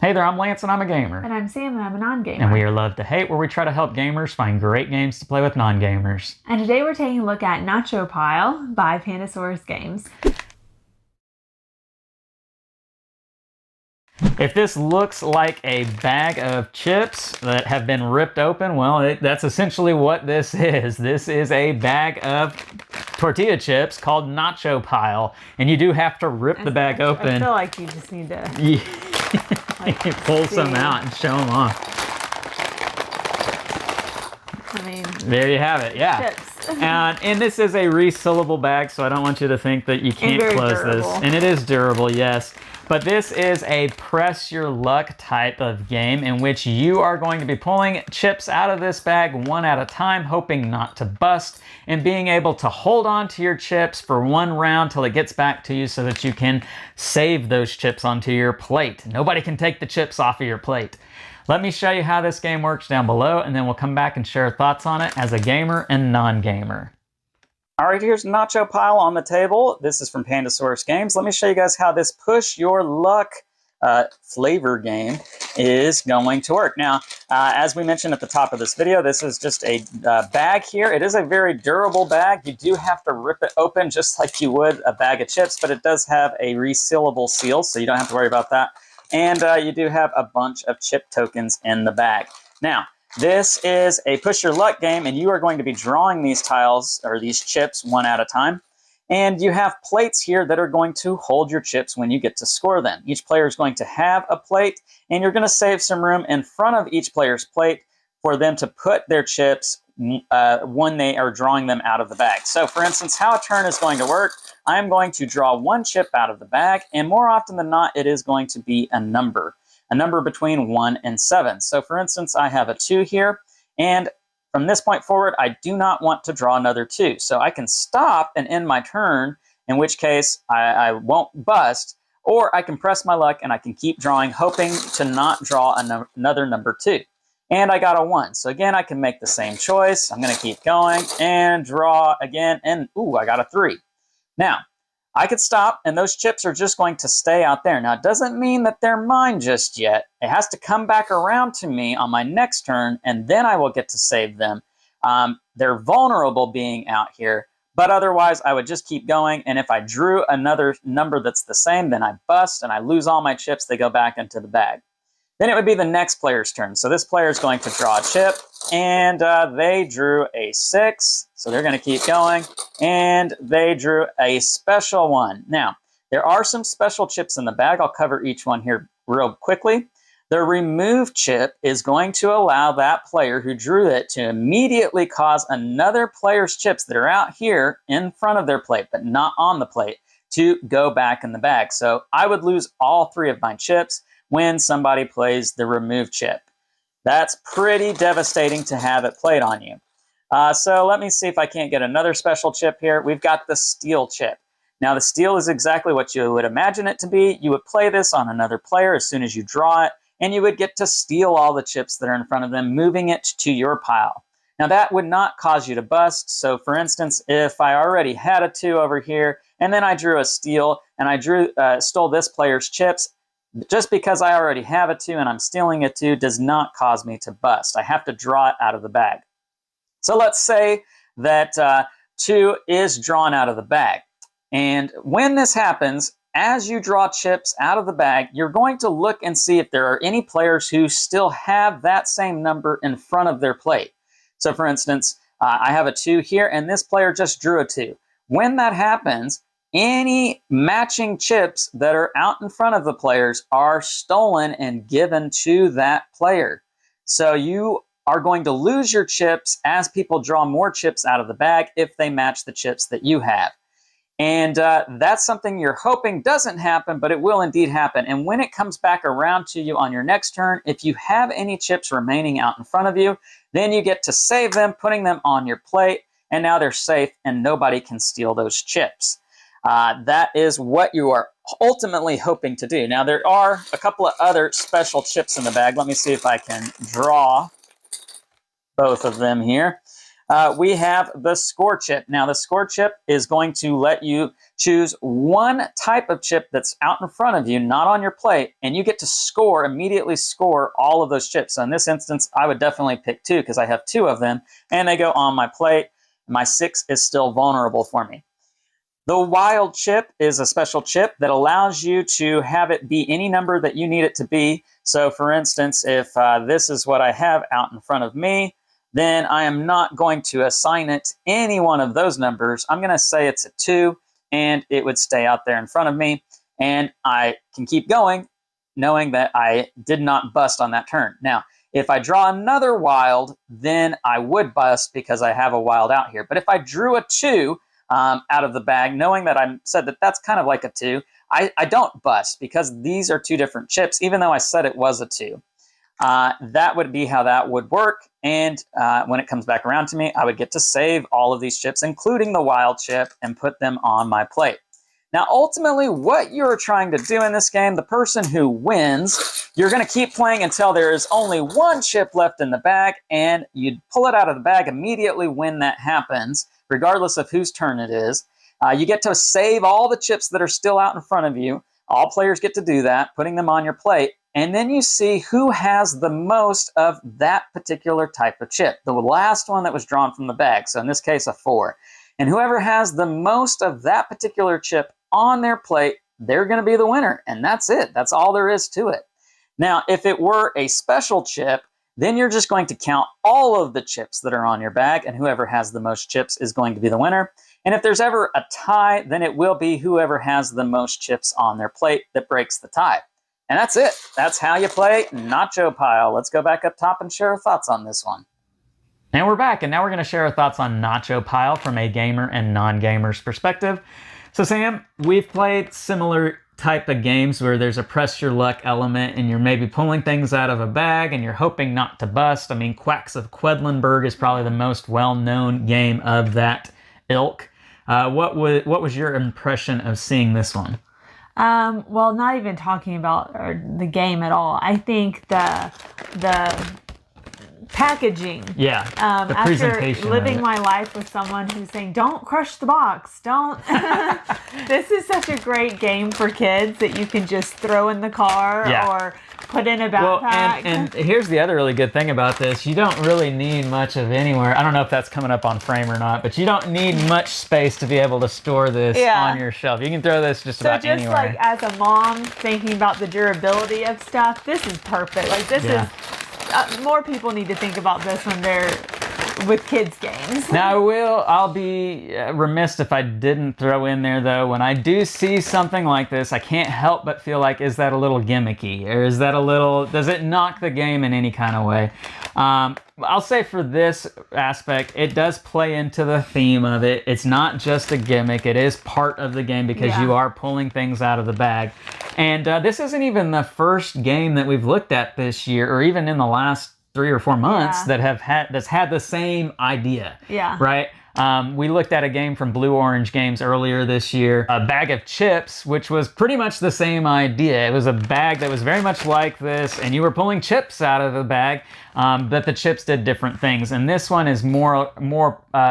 Hey there, I'm Lance and I'm a gamer. And I'm Sam and I'm a non-gamer. And we are Love to Hate, where we try to help gamers find great games to play with non-gamers. And today we're taking a look at Nacho Pile by Pandasaurus Games. If this looks like a bag of chips that have been ripped open, well, that's essentially what this is. This is a bag of tortilla chips called Nacho Pile. And you do have to rip the bag open. I feel like you just need to... pull some out and show them off. I mean... There you have it, yeah. Chips. And this is a resealable bag, so I don't want you to think that you can't close this. And it is durable, yes. But this is a press your luck type of game in which you are going to be pulling chips out of this bag one at a time, hoping not to bust, and being able to hold on to your chips for one round till it gets back to you so that you can save those chips onto your plate. Nobody can take the chips off of your plate. Let me show you how this game works down below, and then we'll come back and share thoughts on it as a gamer and non-gamer. All right, here's Nacho Pile on the table. This is from Pandasaurus Games. Let me show you guys how this Push Your Luck flavor game is going to work. Now, as we mentioned at the top of this video, this is just a bag here. It is a very durable bag. You do have to rip it open just like you would a bag of chips, but it does have a resealable seal, so you don't have to worry about that. And you do have a bunch of chip tokens in the bag. Now, this is a push your luck game, and you are going to be drawing these tiles, or these chips, one at a time. And you have plates here that are going to hold your chips when you get to score them. Each player is going to have a plate, and you're going to save some room in front of each player's plate for them to put their chips when they are drawing them out of the bag. So, for instance, how a turn is going to work, I'm going to draw one chip out of the bag, and more often than not, it is going to be a number between 1 and 7. So, for instance, I have a 2 here, and from this point forward, I do not want to draw another 2. So I can stop and end my turn, in which case I won't bust, or I can press my luck and I can keep drawing, hoping to not draw another number 2. And I got a 1. So again, I can make the same choice. I'm going to keep going and draw again, and ooh, I got a 3. Now, I could stop, and those chips are just going to stay out there. Now, it doesn't mean that they're mine just yet. It has to come back around to me on my next turn, and then I will get to save them. They're vulnerable being out here, but otherwise, I would just keep going, and if I drew another number that's the same, then I bust, and I lose all my chips. They go back into the bag. Then it would be the next player's turn. So this player is going to draw a chip, and they drew a 6. So they're going to keep going, and they drew a special one. Now, there are some special chips in the bag. I'll cover each one here real quickly. The remove chip is going to allow that player who drew it to immediately cause another player's chips that are out here in front of their plate, but not on the plate, to go back in the bag. So I would lose all 3 of my chips when somebody plays the remove chip. That's pretty devastating to have it played on you. So let me see if I can't get another special chip here. We've got the steal chip. Now the steal is exactly what you would imagine it to be. You would play this on another player as soon as you draw it, and you would get to steal all the chips that are in front of them, moving it to your pile. Now that would not cause you to bust. So for instance, if I already had a 2 over here, and then I drew a steal, and I stole this player's chips, just because I already have a 2 and I'm stealing a 2 does not cause me to bust. I have to draw it out of the bag. So let's say that 2 is drawn out of the bag. And when this happens, as you draw chips out of the bag, you're going to look and see if there are any players who still have that same number in front of their plate. So for instance, I have a 2 here, and this player just drew a 2. When that happens, any matching chips that are out in front of the players are stolen and given to that player. So you are going to lose your chips as people draw more chips out of the bag if they match the chips that you have. And that's something you're hoping doesn't happen, but it will indeed happen. And when it comes back around to you on your next turn, if you have any chips remaining out in front of you, then you get to save them, putting them on your plate, and now they're safe and nobody can steal those chips. That is what you are ultimately hoping to do. Now, there are a couple of other special chips in the bag. Let me see if I can draw both of them here. we have the score chip. Now, the score chip is going to let you choose one type of chip that's out in front of you, not on your plate, and you get to immediately score all of those chips. So in this instance, I would definitely pick 2 because I have 2 of them, and they go on my plate. My 6 is still vulnerable for me. The wild chip is a special chip that allows you to have it be any number that you need it to be. So for instance, if this is what I have out in front of me, then I am not going to assign it any one of those numbers. I'm going to say it's a 2, and it would stay out there in front of me. And I can keep going, knowing that I did not bust on that turn. Now, if I draw another wild, then I would bust because I have a wild out here. But if I drew a 2 out of the bag, knowing that I said that that's kind of like a 2, I don't bust because these are 2 different chips, even though I said it was a 2. That would be how that would work. And when it comes back around to me, I would get to save all of these chips, including the wild chip, and put them on my plate. Now, ultimately, what you're trying to do in this game, the person who wins, you're going to keep playing until there is only 1 chip left in the bag, and you pull it out of the bag immediately when that happens, regardless of whose turn it is. You get to save all the chips that are still out in front of you. All players get to do that, putting them on your plate. And then you see who has the most of that particular type of chip, the last one that was drawn from the bag. So in this case, a 4. And whoever has the most of that particular chip on their plate, they're going to be the winner. And that's it. That's all there is to it. Now, if it were a special chip, then you're just going to count all of the chips that are on your bag, and whoever has the most chips is going to be the winner. And if there's ever a tie, then it will be whoever has the most chips on their plate that breaks the tie. And that's it. That's how you play Nacho Pile. Let's go back up top and share our thoughts on this one. And we're back, and now we're going to share our thoughts on Nacho Pile from a gamer and non-gamer's perspective. So Sam, we've played similar type of games where there's a press your luck element and you're maybe pulling things out of a bag and you're hoping not to bust. I mean, Quacks of Quedlinburg is probably the most well-known game of that ilk. What was your impression of seeing this one? Well, not even talking about the game at all. I think the packaging. Yeah. The presentation. After living my life with someone who's saying, "Don't crush the box, don't." This is such a great game for kids that you can just throw in the car or put in a backpack. Well, and here's the other really good thing about this. You don't really need much of anywhere. I don't know if that's coming up on frame or not, but you don't need much space to be able to store this on your shelf. You can throw this just about anywhere. So just like as a mom thinking about the durability of stuff, this is perfect. Like this is, more people need to think about this when they're with kids games. Now I'll be remiss if I didn't throw in there though, when I do see something like this, I can't help but feel like, is that a little gimmicky? Or is that does it knock the game in any kind of way? I'll say for this aspect, it does play into the theme of it. It's not just a gimmick, it is part of the game because you are pulling things out of the bag. And this isn't even the first game that we've looked at this year, or even in the last 3 or 4 months that's had the same idea. Right? We looked at a game from Blue Orange Games earlier this year, a bag of chips, which was pretty much the same idea. It was a bag that was very much like this, and you were pulling chips out of the bag, but the chips did different things. And this one is more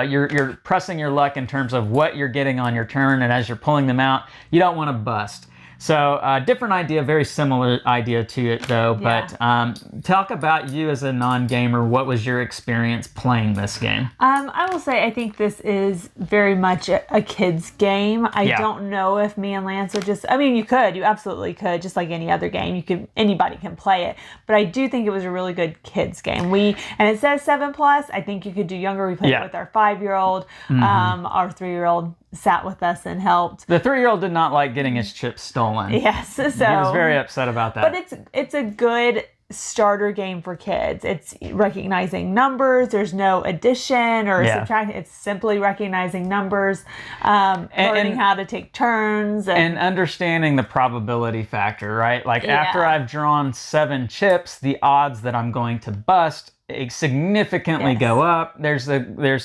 you're pressing your luck in terms of what you're getting on your turn, and as you're pulling them out, you don't want to bust. So different idea, very similar idea to it though. But talk about you as a non-gamer. What was your experience playing this game? I will say I think this is very much a kid's game. I don't know if me and Lance would just, I mean, you absolutely could, just like any other game. Anybody can play it. But I do think it was a really good kids game. And it says 7+. I think you could do younger. We played it with our 5-year-old, our 3-year-old sat with us and helped. The 3-year-old did not like getting his chips stolen. Yes, so he was very upset about that. But it's a good starter game for kids. It's recognizing numbers. There's no addition or subtraction. It's simply recognizing numbers, learning how to take turns, and understanding the probability factor. Right, like after I've drawn 7 chips, the odds that I'm going to bust significantly go up. There's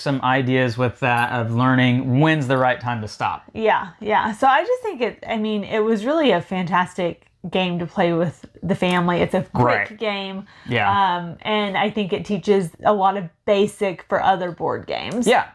some ideas with that of learning when's the right time to stop. So I just think it was really a fantastic game to play with the family. It's a quick game. Yeah. And I think it teaches a lot of basic for other board games. Yeah.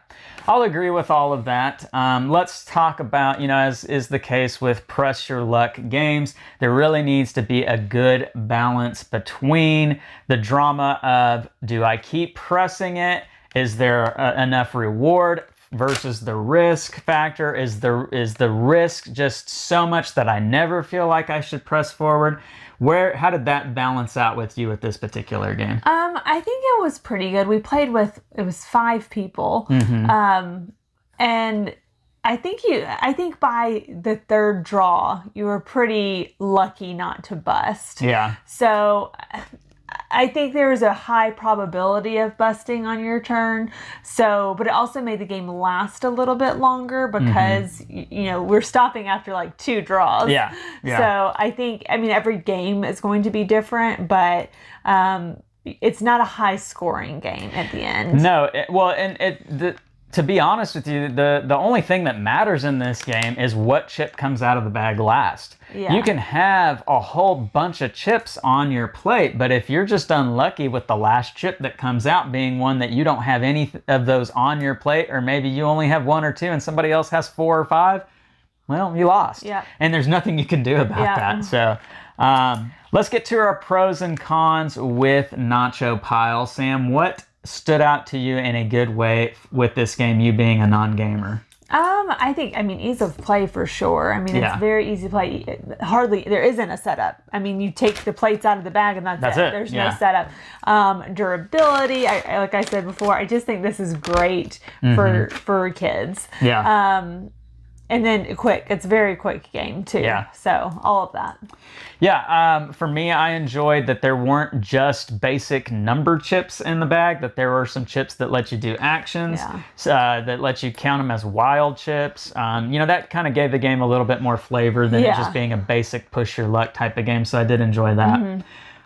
I'll agree with all of that. Let's talk about, as is the case with Press Your Luck games, there really needs to be a good balance between the drama of, do I keep pressing it? Is there enough reward versus the risk factor? Is the risk just so much that I never feel like I should press forward? How did that balance out with you with this particular game? I think it was pretty good. We played with, it was 5 people. And I think by the third draw, you were pretty lucky not to bust. Yeah. So I think there was a high probability of busting on your turn. But it also made the game last a little bit longer because, we're stopping after like 2 draws. Yeah. So I think, every game is going to be different, but it's not a high scoring game at the end. No. To be honest with you, the only thing that matters in this game is what chip comes out of the bag last. Yeah. You can have a whole bunch of chips on your plate, but if you're just unlucky with the last chip that comes out being one that you don't have any of those on your plate, or maybe you only have 1 or 2 and somebody else has 4 or 5, well, you lost. Yeah. And there's nothing you can do about that. So let's get to our pros and cons with Nacho Pile. Sam, what stood out to you in a good way with this game, you being a non-gamer? I think, ease of play for sure. It's very easy to play. There isn't a setup. You take the plates out of the bag and that's it. There's no setup. Durability, like I said before, I just think this is great for kids. Yeah. And then quick. It's a very quick game too. Yeah. So all of that. Yeah. For me, I enjoyed that there weren't just basic number chips in the bag, that there were some chips that let you do actions, that let you count them as wild chips. That kind of gave the game a little bit more flavor than it just being a basic push your luck type of game. So I did enjoy that.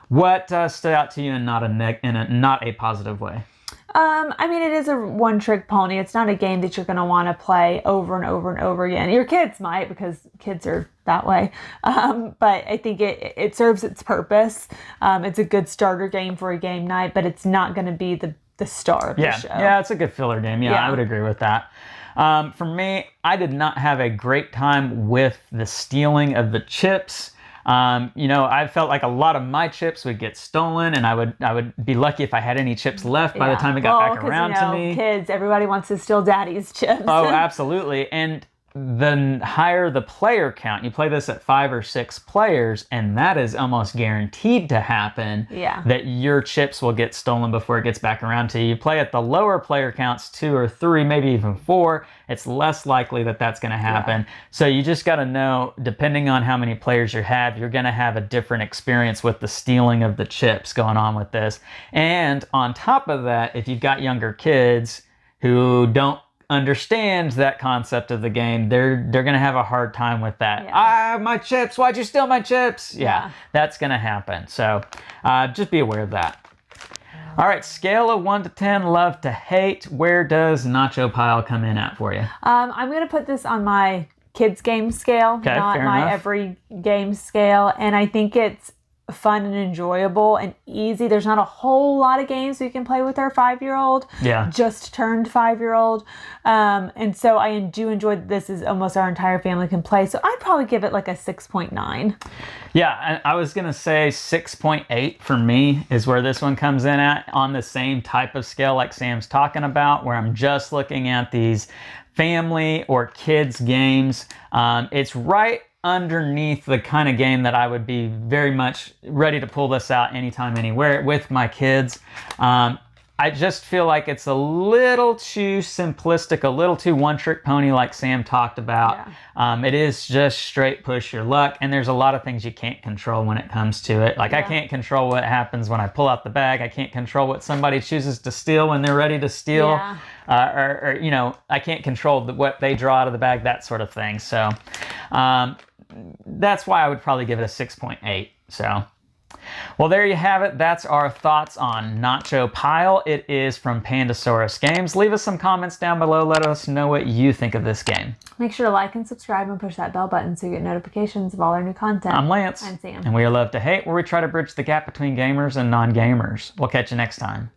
What stood out to you in not a positive way? It is a one-trick pony. It's not a game that you're going to want to play over and over and over again. Your kids might, because kids are that way. But I think it serves its purpose. It's a good starter game for a game night, but it's not going to be the star of the show. Yeah, it's a good filler game. Yeah, I would agree with that. For me, I did not have a great time with the stealing of the chips. I felt like a lot of my chips would get stolen, and I would be lucky if I had any chips left by the time it got back around to me. Kids, everybody wants to steal daddy's chips. Oh, absolutely. And the higher the player count, you play this at 5 or 6 players, and that is almost guaranteed to happen. Yeah. That your chips will get stolen before it gets back around to you. You play at the lower player counts, 2 or 3, maybe even 4, it's less likely that that's going to happen. So you just got to know, depending on how many players you have, you're going to have a different experience with the stealing of the chips going on with this. And on top of that, if you've got younger kids who don't understand that concept of the game, they're gonna have a hard time with that. My chips, why'd you steal my chips? Yeah, that's gonna happen. So just be aware of that. All right, scale of 1 to 10, love to hate. Where does Nacho Pile come in at for you? I'm gonna put this on my kids game scale, not my every game scale, and I think it's fun and enjoyable and easy. There's not a whole lot of games we can play with our 5-year-old. Just turned 5-year-old. And so I do enjoy that this is almost our entire family can play. So I'd probably give it like a 6.9. Yeah, I was going to say 6.8 for me is where this one comes in at, on the same type of scale like Sam's talking about, where I'm just looking at these family or kids games. It's right underneath the kind of game that I would be very much ready to pull this out anytime, anywhere with my kids. I just feel like it's a little too simplistic, a little too one-trick pony like Sam talked about. It is just straight push your luck, and there's a lot of things you can't control when it comes to it. Like I can't control what happens when I pull out the bag. I can't control what somebody chooses to steal when they're ready to steal. Or I can't control what they draw out of the bag, that sort of thing. So that's why I would probably give it a 6.8. So Well, there you have it. That's our thoughts on Nacho Pile. It is from Pandasaurus Games. Leave us some comments down below. Let us know what you think of this game. Make sure to like and subscribe and push that bell button so you get notifications of all our new content. I'm Lance. I'm Sam. And we are Love to Hate, where we try to bridge the gap between gamers and non-gamers. We'll catch you next time.